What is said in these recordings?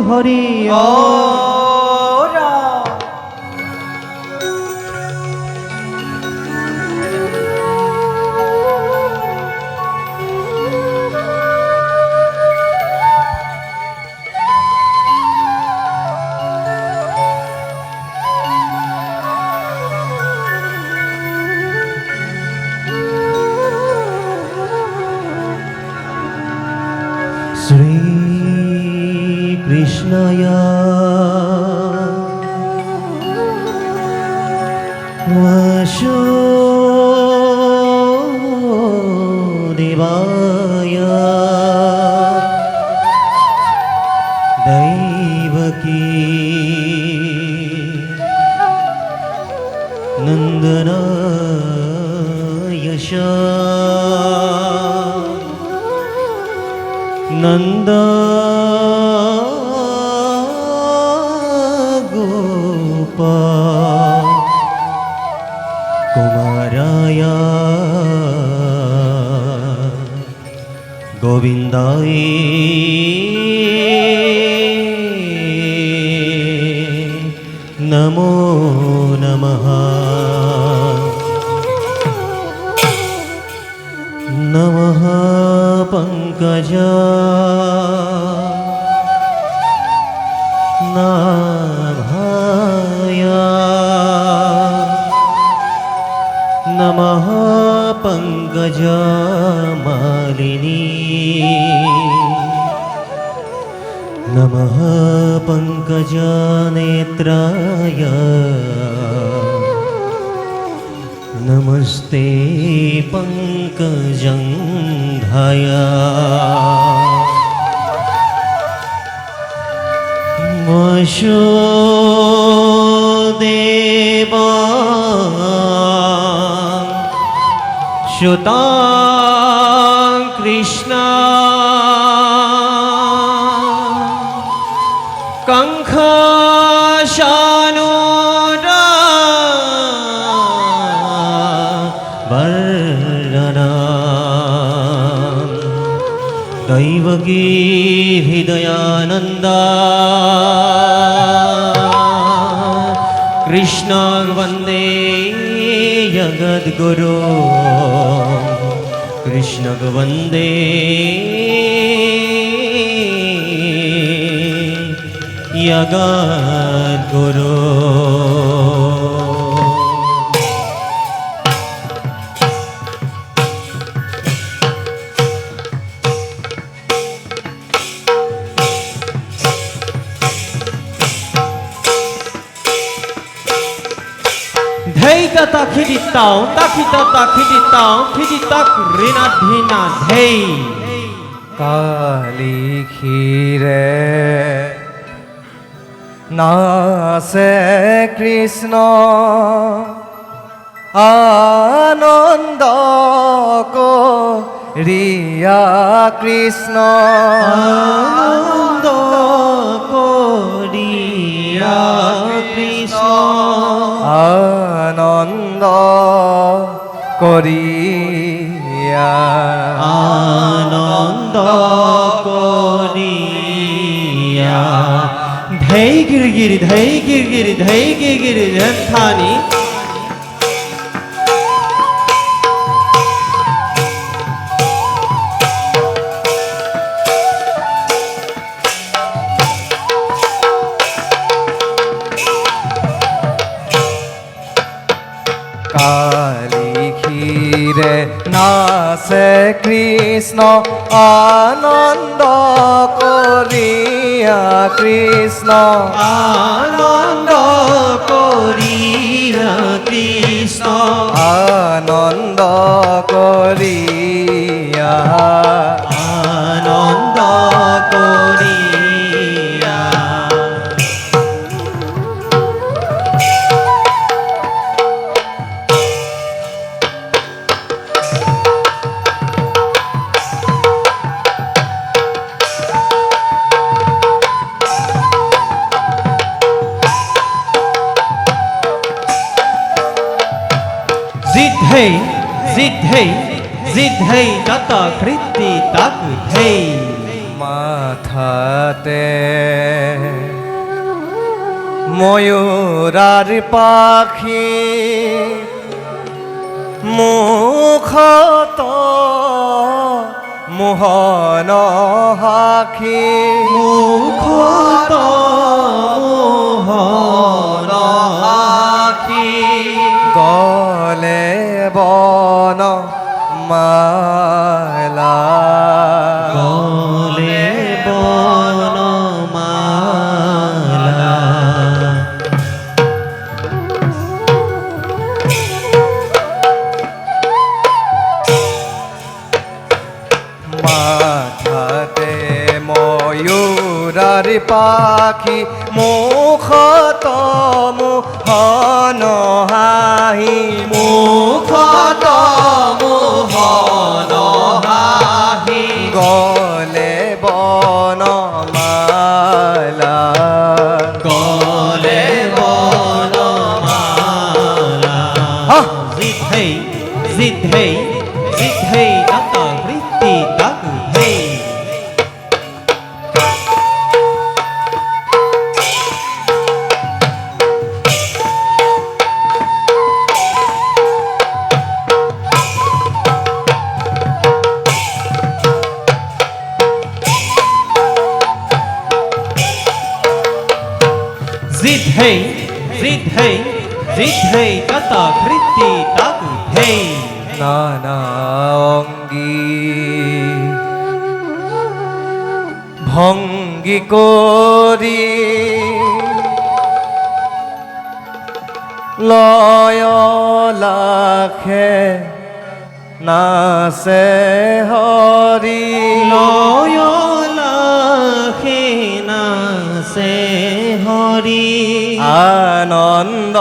হরি ও শ্রী কৃষ্ণায় বাসুদেবায় দৈবকী নন্দনায় নন্দ গোপ কুমারায় গোবিন্দায় নমো নমঃ নমঃ পঙ্কজা নাভায় নমঃ পঙ্কজমালিনী নমঃ পঙ্কজনেত্রায় নমস্তে পঙ্কজঙ্ঘায় বসুদেবা সুতাং কৃষ্ণ কঙ্খশানুরা বর্ণনা দৈবকী হৃদয়ানন্দা কৃষ্ণ বন্দে জগদ্গুরু কৃষ্ণ বন্দে জগদ্গুরু ধৈতা খিদিতাও তাখিতা খিদিতাও খিদিতাক ঋণাধীনা ধৈ কালী ক্ষীরে নাচে কৃষ্ণ আনন্দ করিয়া কৃষ্ণ আনন্দ করিয়া কৃষ্ণ আনন্দ করিয়া আনন্দ করিয়া ধৈ গিরগিরি ধৈ গিরগিরি ধৈ গিরগিরি ধ্যানি কালী ক্ষীরে নাচে কৃষ্ণ আনন্দ করিয়া কৃষ্ণ আনন্দ করিয়া কৃষ্ণ আনন্দ করিয়া আনন্দ করিয়া জিদ্ধৈ জিদ্ধৈ জিদ্ধৈ তত কৃতি তাক ধৈ মাথাতে ময়ূরার পাখি মুখত মোহন হাখি মুখত মোহন আখি গলে বন মালা গলে বনমালা মাথাতে ময়ূরার পাখি মুখত মোহন হাহি মুখত মোহন হাহি গলে বন মালা গলে বনমালা জিত হেই তত বৃত্তি তক হেই জিত হেই তত বৃত্তি তক হেই নানা অঙ্গী ভঙ্গি করি লয় লাখে নাচে হরি লয়লাখে নাচে হরি আনন্দ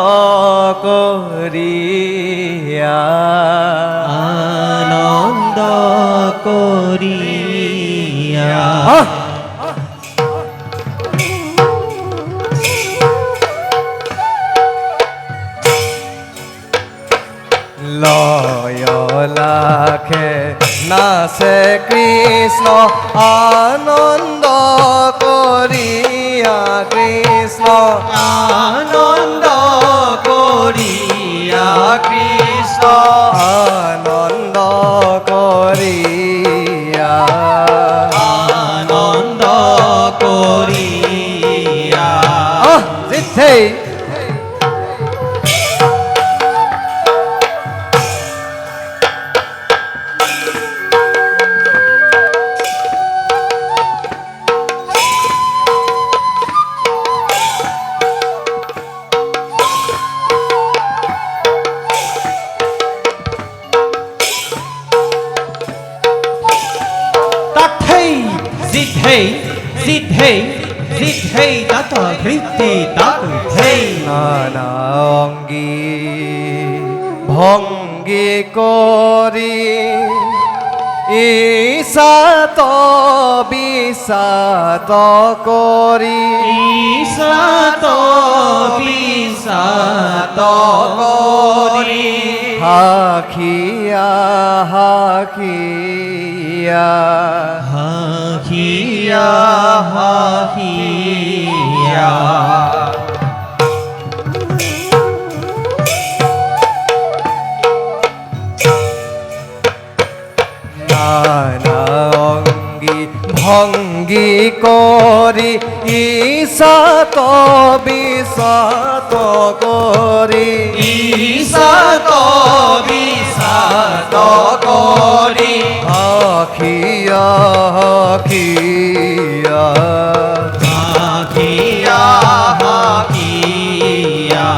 করিয়া আনন্দ করিয়া লয় লাখে নাচে কৃষ্ণ আনন্দ করিয়া কৃষ্ণ আনন্দ করিয়া কৃষ্ণ আনন্দ করিয়া আনন্দ করিয়া জিথে জিত হেই তত বৃত্তি তক হেই নানা অঙ্গী ভঙ্গি করি ঈশাত বিষাত করি ঈশাত বিষাত করি হাখিয়া হাখিয়া হাহিয়া হাহিয়া নানা অঙ্গী ভঙ্গি করি ঈশাত বিষাত করি ঈশাত বিষাত করি আখিয়া আখিয়া হাহিয়া হাহিয়া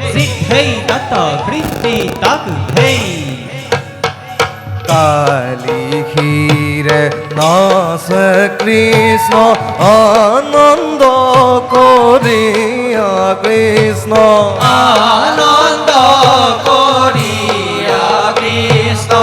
জিত হেই তত বৃত্তি তক হেই কালী ক্ষীরে নাচ কৃষ্ণ আনন্দ করিয়া কৃষ্ণ আনন্দ করিয়া কৃষ্ণ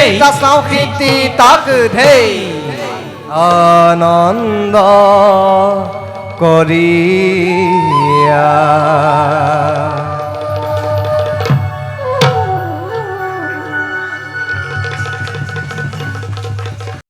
ধেই তাসাও খিতি তাক ধেই আনন্দ করিয়া